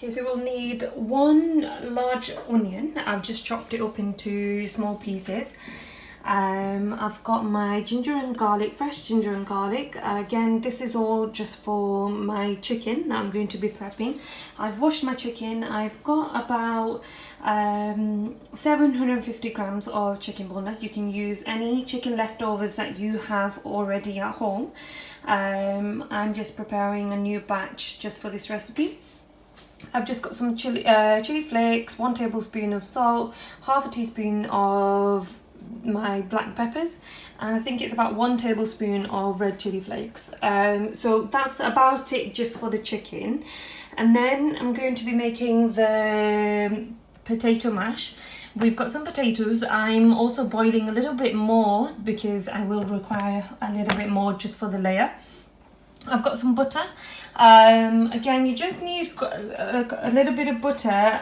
Okay, so we'll need one large onion. I've just chopped it up into small pieces. I've got my ginger and garlic, fresh ginger and garlic. Again, this is all just for my chicken that I'm going to be prepping. I've washed my chicken. I've got about 750 grams of chicken boneless. You can use any chicken leftovers that you have already at home. I'm just preparing a new batch just for this recipe. I've just got some chili flakes, 1 tablespoon of salt, half a teaspoon of my black peppers, and I think it's about 1 tablespoon of red chili flakes. So that's about it just for the chicken. And then I'm going to be making the potato mash. We've got some potatoes. I'm also boiling a little bit more because I will require a little bit more just for the layer. I've got some butter. Again, you just need a little bit of butter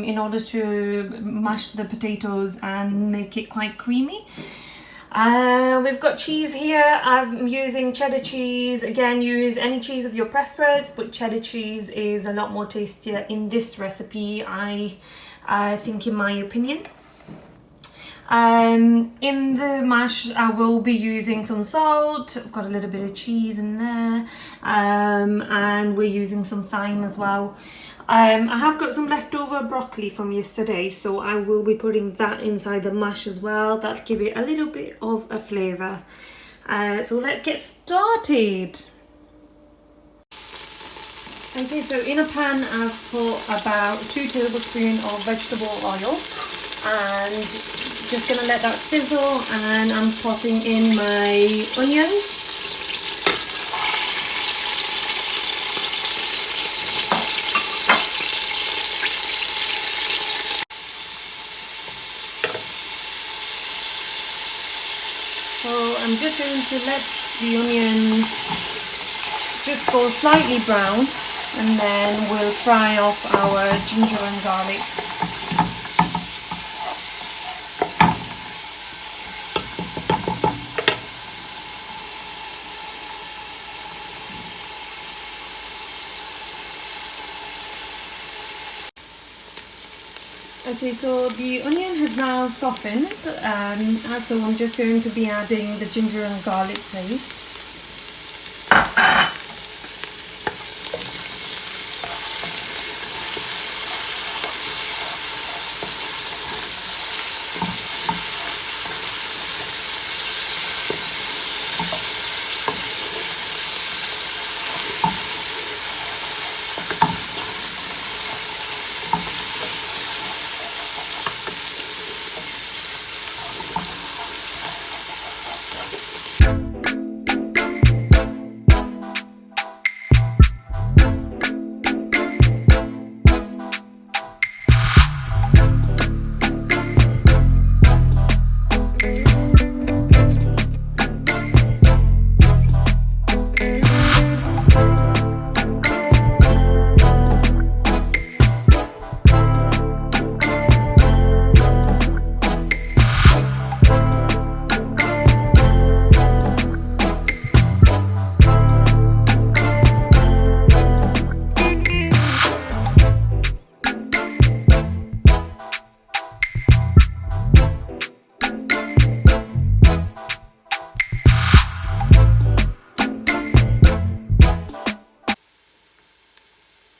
in order to mash the potatoes and make it quite creamy. We've got cheese here. I'm using cheddar cheese. Again, use any cheese of your preference, but cheddar cheese is a lot more tastier in this recipe, I think, in my opinion. In the mash, I will be using some salt. I've got a little bit of cheese in there, and we're using some thyme as well. I have got some leftover broccoli from yesterday, so I will be putting that inside the mash as well. That'll give it a little bit of a flavour. So let's get started. Okay, so in a pan I've put about 2 tablespoons of vegetable oil, and just gonna let that sizzle, and I'm popping in my onions. So I'm just going to let the onions just go slightly brown, and then we'll fry off our ginger and garlic. Okay, so the onion has now softened, and so I'm just going to be adding the ginger and garlic paste.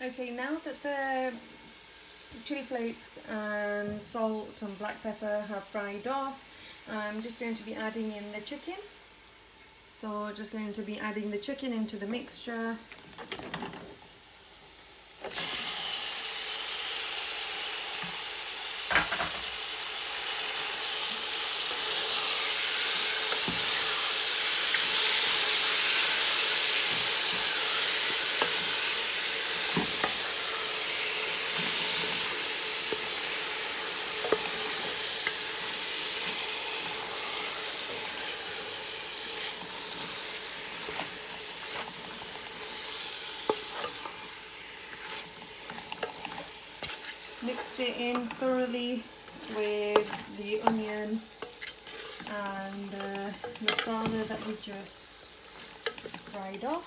Okay, now that the chili flakes and salt and black pepper have fried off, I'm just going to be adding in the chicken. So just going to be adding the chicken into the mixture. Mix it in thoroughly with the onion and the masala that we just fried off.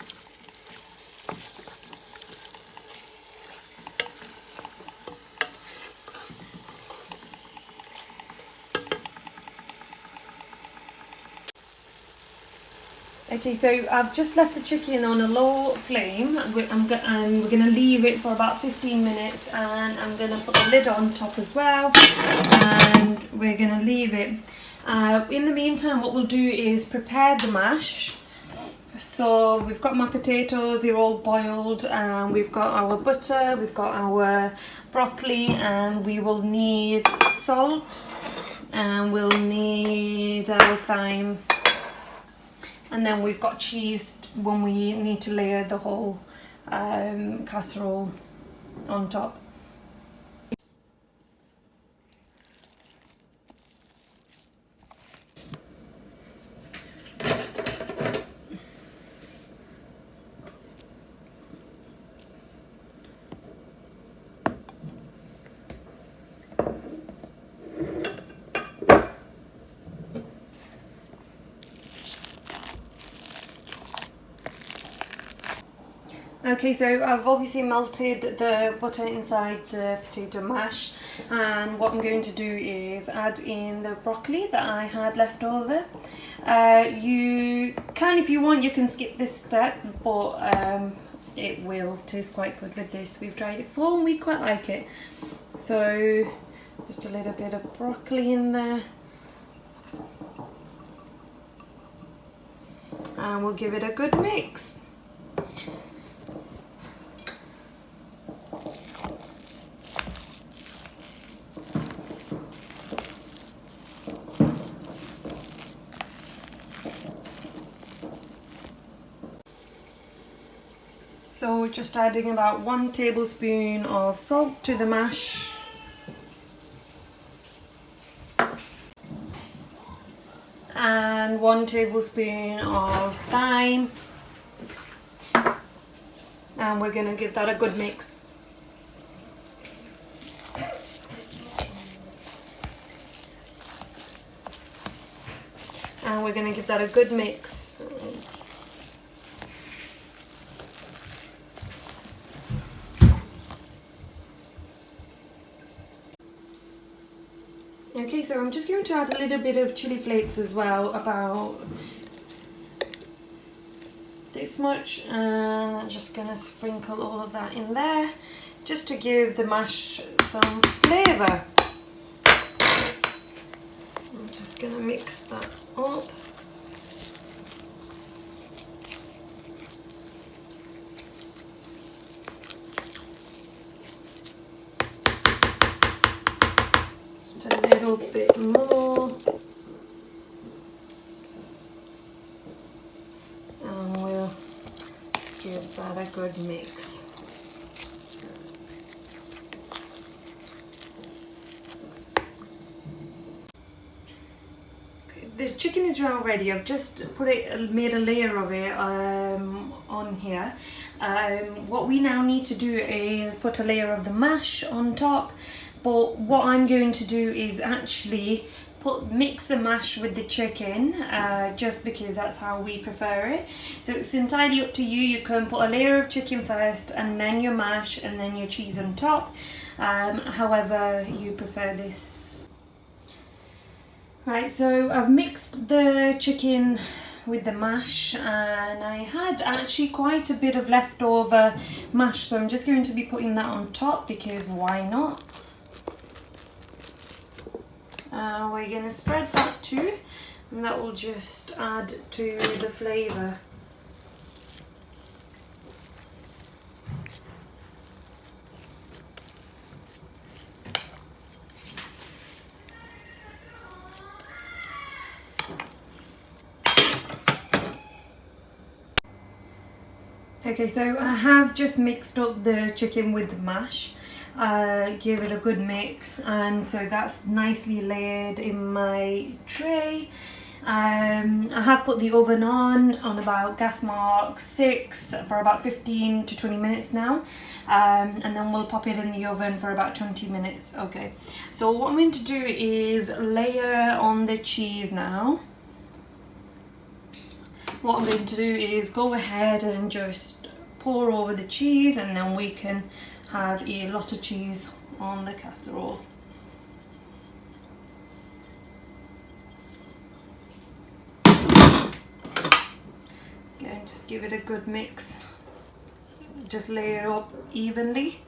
Okay, so I've just left the chicken on a low flame, and we're going to leave it for about 15 minutes, and I'm going to put the lid on top as well, and we're going to leave it. In the meantime, what we'll do is prepare the mash. So we've got my potatoes, they're all boiled, and we've got our butter, we've got our broccoli, and we will need salt, and we'll need our thyme. And then we've got cheese when we need to layer the whole casserole on top. Okay, so I've obviously melted the butter inside the potato mash, and what I'm going to do is add in the broccoli that I had left over. You can, if you want, you can skip this step, but it will taste quite good with this. We've tried it before and we quite like it. So just a little bit of broccoli in there, and we'll give it a good mix. So just adding about 1 tablespoon of salt to the mash. And 1 tablespoon of thyme. And we're going to give that a good mix. And we're going to give that a good mix. Okay, so I'm just going to add a little bit of chili flakes as well, about this much, and I'm just going to sprinkle all of that in there, just to give the mash some flavour. I'm just going to mix that up. A little bit more, and we'll give that a good mix. Okay, the chicken is now ready. I've just made a layer of it on here. What we now need to do is put a layer of the mash on top. But what I'm going to do is actually mix the mash with the chicken, just because that's how we prefer it. So it's entirely up to you. You can put a layer of chicken first, and then your mash, and then your cheese on top, however you prefer this. Right, so I've mixed the chicken with the mash, and I had actually quite a bit of leftover mash, so I'm just going to be putting that on top, because why not? We're going to spread that too, and that will just add to the flavour. Okay, so I have just mixed up the chicken with the mash. Give it a good mix, and so that's nicely layered in my tray. I have put the oven on about gas mark 6 for about 15 to 20 minutes now, and then we'll pop it in the oven for about 20 minutes. Okay, so what I'm going to do is layer on the cheese now. What I'm going to do is go ahead and just pour over the cheese, and then we can have a lot of cheese on the casserole. Again, just give it a good mix. Just layer it up evenly.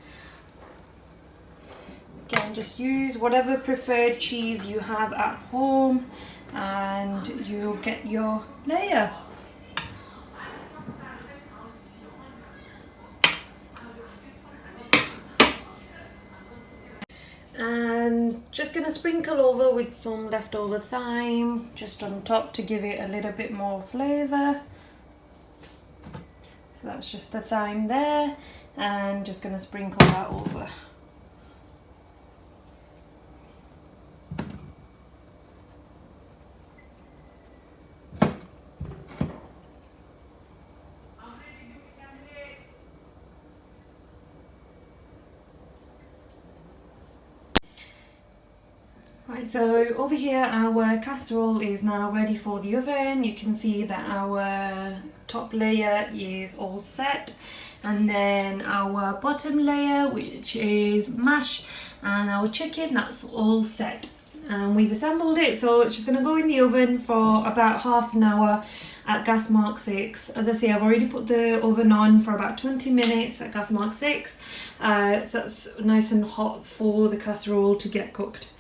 Again, just use whatever preferred cheese you have at home and you'll get your layer. And just gonna sprinkle over with some leftover thyme just on top to give it a little bit more flavour. So that's just the thyme there, and just gonna sprinkle that over. Right, so over here our casserole is now ready for the oven. You can see that our top layer is all set, and then our bottom layer, which is mash, and our chicken, that's all set. And we've assembled it, so it's just going to go in the oven for about half an hour at gas mark 6. As I say, I've already put the oven on for about 20 minutes at gas mark 6, so that's nice and hot for the casserole to get cooked.